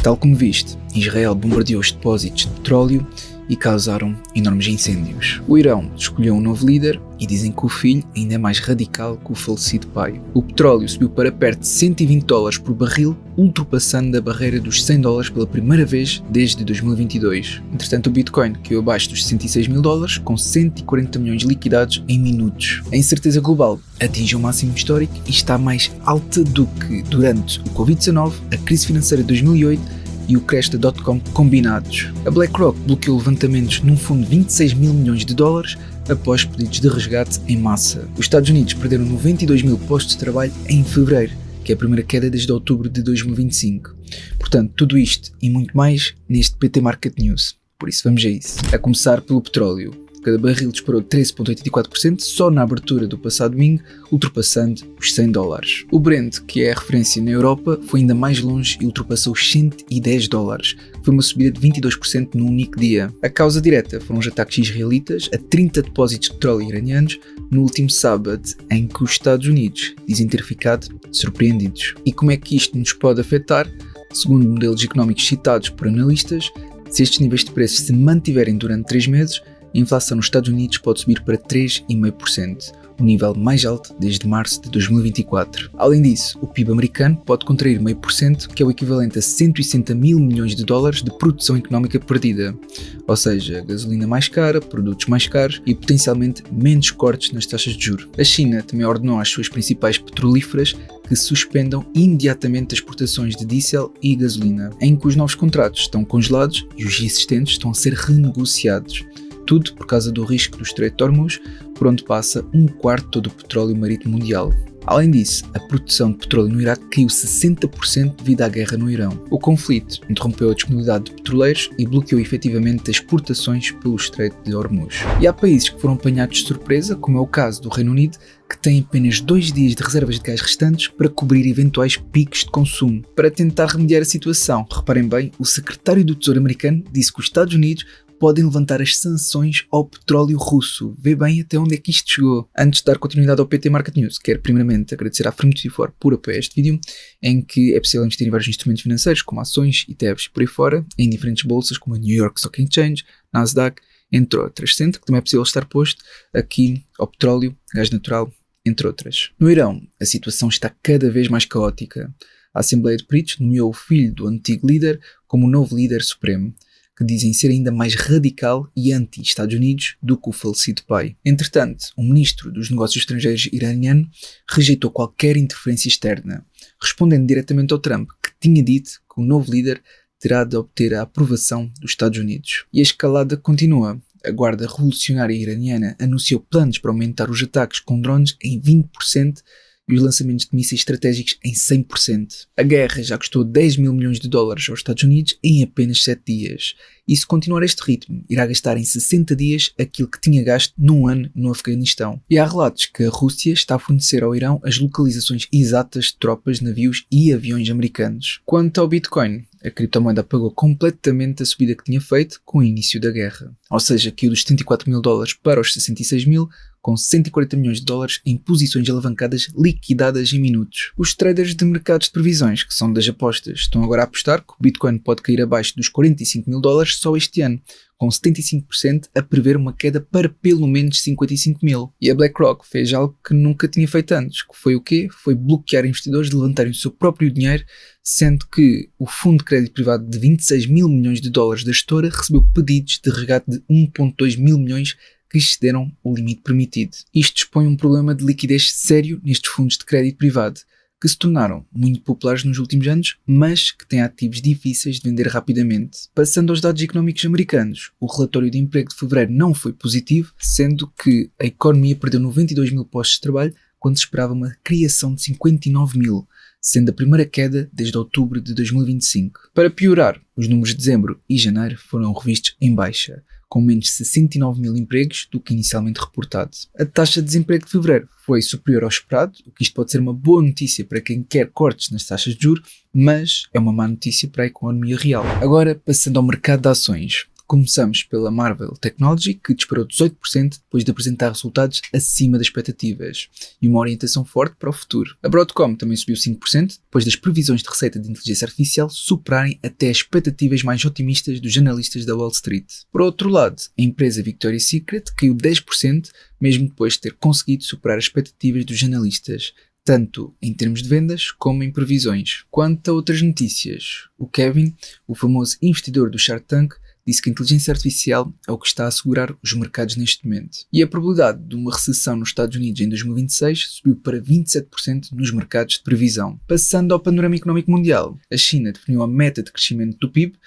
Tal como viste, Israel bombardeou os depósitos de petróleo e causaram enormes incêndios. O Irão escolheu um novo líder e dizem que o filho ainda é mais radical que o falecido pai. O petróleo subiu para perto de $120 por barril, ultrapassando a barreira dos $100 pela primeira vez desde 2022. Entretanto, o Bitcoin caiu abaixo dos $66 mil, com 140 milhões liquidados em minutos. A incerteza global atinge um máximo histórico e está mais alta do que durante o Covid-19, a crise financeira de 2008 e o crash da dot-com combinados. A BlackRock bloqueou levantamentos num fundo de $26 mil milhões após pedidos de resgate em massa. Os Estados Unidos perderam 92 mil postos de trabalho em fevereiro, que é a primeira queda desde outubro de 2025. Portanto, tudo isto e muito mais neste PT Market News. Por isso vamos a isso. A começar pelo petróleo. Cada barril disparou 13,84% só na abertura do passado domingo, ultrapassando os $100. O Brent, que é a referência na Europa, foi ainda mais longe e ultrapassou os $110. Foi uma subida de 22% num único dia. A causa direta foram os ataques israelitas a 30 depósitos de petróleo iranianos no último sábado, em que os Estados Unidos dizem ter ficado surpreendidos. E como é que isto nos pode afetar? Segundo modelos económicos citados por analistas, se estes níveis de preços se mantiverem durante 3 meses, a inflação nos Estados Unidos pode subir para 3,5%, o nível mais alto desde março de 2024. Além disso, o PIB americano pode contrair 0,5%, que é o equivalente a $160 mil milhões de produção económica perdida, ou seja, gasolina mais cara, produtos mais caros e potencialmente menos cortes nas taxas de juros. A China também ordenou às suas principais petrolíferas que suspendam imediatamente as exportações de diesel e gasolina, em que os novos contratos estão congelados e os existentes estão a ser renegociados. Tudo por causa do risco do Estreito de Hormuz, por onde passa 1/4 de todo o petróleo marítimo mundial. Além disso, a produção de petróleo no Iraque caiu 60% devido à guerra no Irão. O conflito interrompeu a disponibilidade de petroleiros e bloqueou efetivamente as exportações pelo Estreito de Hormuz. E há países que foram apanhados de surpresa, como é o caso do Reino Unido, que tem apenas 2 dias de reservas de gás restantes para cobrir eventuais picos de consumo. Para tentar remediar a situação, reparem bem, o secretário do Tesouro americano disse que os Estados Unidos podem levantar as sanções ao petróleo russo. Vê bem até onde é que isto chegou. Antes de dar continuidade ao PT Market News, quero primeiramente agradecer à Free24 por apoiar este vídeo, em que é possível investir em vários instrumentos financeiros, como ações, ETFs e por aí fora, em diferentes bolsas como a New York Stock Exchange, Nasdaq, entre outras. Sendo que também é possível estar posto aqui ao petróleo, gás natural, entre outras. No Irão, a situação está cada vez mais caótica. A Assembleia de Peritos nomeou o filho do antigo líder como o novo líder supremo, que dizem ser ainda mais radical e anti-Estados Unidos do que o falecido pai. Entretanto, o ministro dos Negócios Estrangeiros iraniano rejeitou qualquer interferência externa, respondendo diretamente ao Trump, que tinha dito que o novo líder terá de obter a aprovação dos Estados Unidos. E a escalada continua. A Guarda Revolucionária Iraniana anunciou planos para aumentar os ataques com drones em 20% e os lançamentos de mísseis estratégicos em 100%. A guerra já custou $10 mil milhões aos Estados Unidos em apenas 7 dias. E se continuar este ritmo, irá gastar em 60 dias aquilo que tinha gasto num ano no Afeganistão. E há relatos que a Rússia está a fornecer ao Irão as localizações exatas de tropas, navios e aviões americanos. Quanto ao Bitcoin, a criptomoeda apagou completamente a subida que tinha feito com o início da guerra. Ou seja, caiu dos $74 mil para os 66 mil, com $140 milhões em posições alavancadas liquidadas em minutos. Os traders de mercados de previsões, que são das apostas, estão agora a apostar que o Bitcoin pode cair abaixo dos $45 mil só este ano, com 75% a prever uma queda para pelo menos 55 mil. E a BlackRock fez algo que nunca tinha feito antes, que foi o quê? Foi bloquear investidores de levantarem o seu próprio dinheiro, sendo que o fundo de crédito privado de $26 mil milhões da gestora recebeu pedidos de resgate de 1,2 mil milhões que excederam o limite permitido. Isto expõe um problema de liquidez sério nestes fundos de crédito privado, que se tornaram muito populares nos últimos anos, mas que têm ativos difíceis de vender rapidamente. Passando aos dados económicos americanos, o relatório de emprego de fevereiro não foi positivo, sendo que a economia perdeu 92 mil postos de trabalho, quando se esperava uma criação de 59 mil, sendo a primeira queda desde outubro de 2025. Para piorar, os números de dezembro e janeiro foram revistos em baixa, com menos de 69 mil empregos do que inicialmente reportado. A taxa de desemprego de fevereiro foi superior ao esperado, o que isto pode ser uma boa notícia para quem quer cortes nas taxas de juros, mas é uma má notícia para a economia real. Agora, passando ao mercado de ações. Começamos pela Marvell Technology, que disparou 18% depois de apresentar resultados acima das expectativas e uma orientação forte para o futuro. A Broadcom também subiu 5% depois das previsões de receita de inteligência artificial superarem até as expectativas mais otimistas dos analistas da Wall Street. Por outro lado, a empresa Victoria's Secret caiu 10%, mesmo depois de ter conseguido superar as expectativas dos analistas, tanto em termos de vendas como em previsões. Quanto a outras notícias, o Kevin, o famoso investidor do Shark Tank, disse que a inteligência artificial é o que está a assegurar os mercados neste momento. E a probabilidade de uma recessão nos Estados Unidos em 2026 subiu para 27% nos mercados de previsão. Passando ao panorama económico mundial, a China definiu a meta de crescimento do PIB,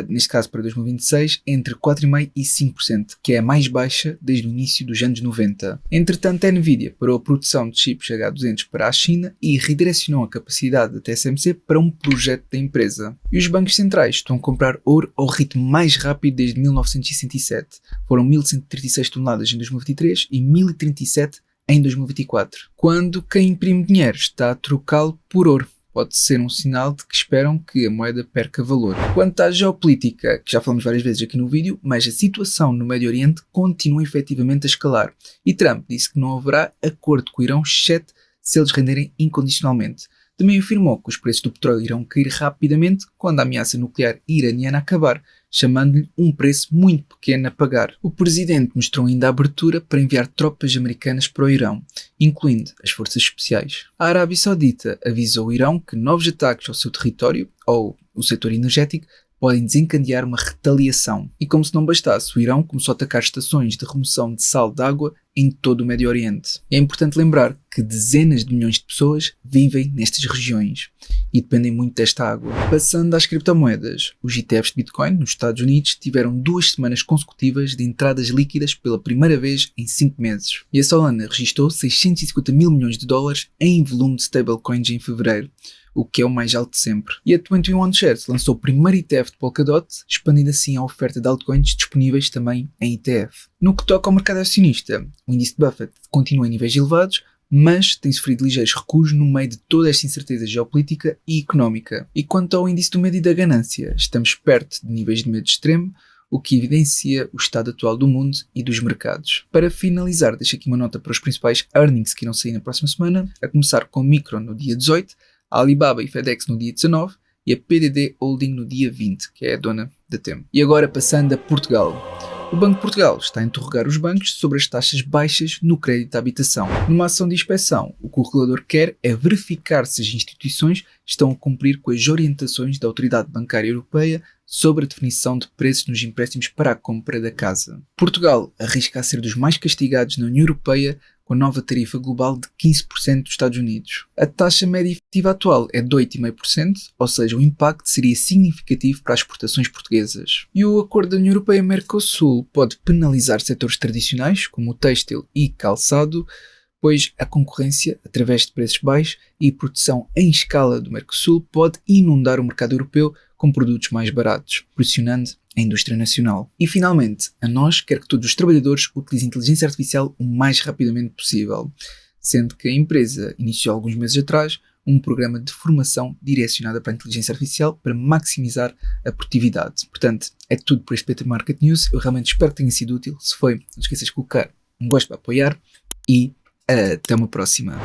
neste caso para 2026, entre 4,5% e 5%, que é a mais baixa desde o início dos anos 90. Entretanto, a Nvidia parou a produção de chips H200 para a China e redirecionou a capacidade da TSMC para um projeto da empresa. E os bancos centrais estão a comprar ouro ao ritmo mais rápido desde 1967. Foram 1.136 toneladas em 2023 e 1.037 em 2024. Quando quem imprime dinheiro está a trocá-lo por ouro, pode ser um sinal de que esperam que a moeda perca valor. Quanto à geopolítica, que já falamos várias vezes aqui no vídeo, mas a situação no Médio Oriente continua efetivamente a escalar. E Trump disse que não haverá acordo com o Irão, exceto se eles renderem incondicionalmente. Também afirmou que os preços do petróleo irão cair rapidamente quando a ameaça nuclear iraniana acabar, chamando-lhe um preço muito pequeno a pagar. O presidente mostrou ainda a abertura para enviar tropas americanas para o Irão, incluindo as forças especiais. A Arábia Saudita avisou o Irão que novos ataques ao seu território, ou o setor energético, podem desencadear uma retaliação. E como se não bastasse, o Irão começou a atacar estações de remoção de sal de água em todo o Médio Oriente. É importante lembrar que dezenas de milhões de pessoas vivem nestas regiões e dependem muito desta água. Passando às criptomoedas, os ETFs de Bitcoin nos Estados Unidos tiveram 2 semanas consecutivas de entradas líquidas pela primeira vez em 5 meses. E a Solana registrou 650 mil milhões de dólares em volume de stablecoins em fevereiro, o que é o mais alto de sempre. E a 21 Shares lançou o primeiro ETF de Polkadot, expandindo assim a oferta de altcoins disponíveis também em ETF. No que toca ao mercado acionista, o índice de Buffett continua em níveis elevados, mas tem sofrido ligeiros recuos no meio de toda esta incerteza geopolítica e económica. E quanto ao índice do medo e da ganância, estamos perto de níveis de medo extremo, o que evidencia o estado atual do mundo e dos mercados. Para finalizar, deixo aqui uma nota para os principais earnings que irão sair na próxima semana, a começar com o Micron no dia 18, a Alibaba e FedEx no dia 19 e a PDD Holding no dia 20, que é a dona da TEM. E agora passando a Portugal. O Banco de Portugal está a interrogar os bancos sobre as taxas baixas no crédito à habitação. Numa ação de inspeção, o que o regulador quer é verificar se as instituições estão a cumprir com as orientações da Autoridade Bancária Europeia sobre a definição de preços nos empréstimos para a compra da casa. Portugal arrisca a ser dos mais castigados na União Europeia com a nova tarifa global de 15% dos Estados Unidos. A taxa média efetiva atual é de 8,5%, ou seja, o impacto seria significativo para as exportações portuguesas. E o acordo da União Europeia-Mercosul pode penalizar setores tradicionais, como o têxtil e calçado, pois a concorrência, através de preços baixos e proteção em escala do Mercosul, pode inundar o mercado europeu com produtos mais baratos, pressionando a indústria nacional. E finalmente, a nós quer que todos os trabalhadores utilizem a inteligência artificial o mais rapidamente possível, sendo que a empresa iniciou alguns meses atrás um programa de formação direcionada para a inteligência artificial para maximizar a produtividade. Portanto, é tudo por este PT Market News. Eu realmente espero que tenha sido útil. Se foi, não esqueças de colocar um gosto para apoiar e até uma próxima.